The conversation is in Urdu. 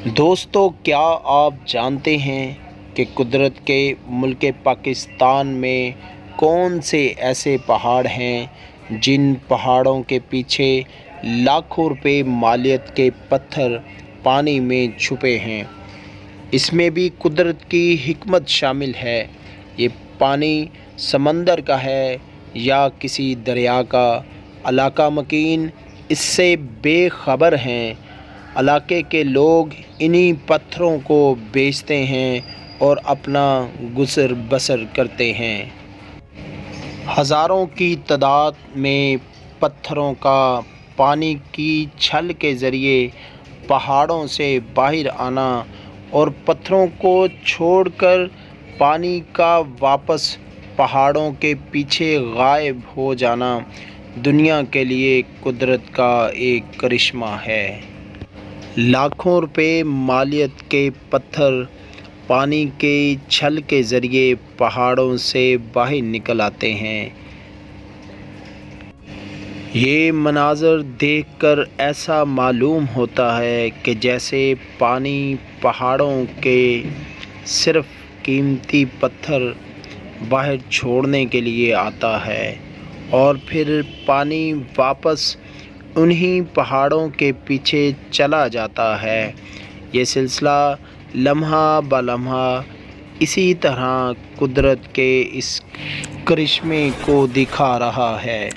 دوستو، کیا آپ جانتے ہیں کہ قدرت کے ملک پاکستان میں کون سے ایسے پہاڑ ہیں جن پہاڑوں کے پیچھے لاکھوں روپے مالیت کے پتھر پانی میں چھپے ہیں؟ اس میں بھی قدرت کی حکمت شامل ہے۔ یہ پانی سمندر کا ہے یا کسی دریا کا، علاقہ مکین اس سے بے خبر ہیں۔ علاقے کے لوگ انہی پتھروں کو بیچتے ہیں اور اپنا گزر بسر کرتے ہیں۔ ہزاروں کی تعداد میں پتھروں کا پانی کی چھل کے ذریعے پہاڑوں سے باہر آنا اور پتھروں کو چھوڑ کر پانی کا واپس پہاڑوں کے پیچھے غائب ہو جانا دنیا کے لیے قدرت کا ایک کرشمہ ہے۔ لاکھوں روپے مالیت کے پتھر پانی کے چھل کے ذریعے پہاڑوں سے باہر نکل آتے ہیں۔ یہ مناظر دیکھ کر ایسا معلوم ہوتا ہے کہ جیسے پانی پہاڑوں کے صرف قیمتی پتھر باہر چھوڑنے کے لیے آتا ہے اور پھر پانی واپس انہی پہاڑوں کے پیچھے چلا جاتا ہے۔ یہ سلسلہ لمحہ بہ لمحہ اسی طرح قدرت کے اس کرشمے کو دکھا رہا ہے۔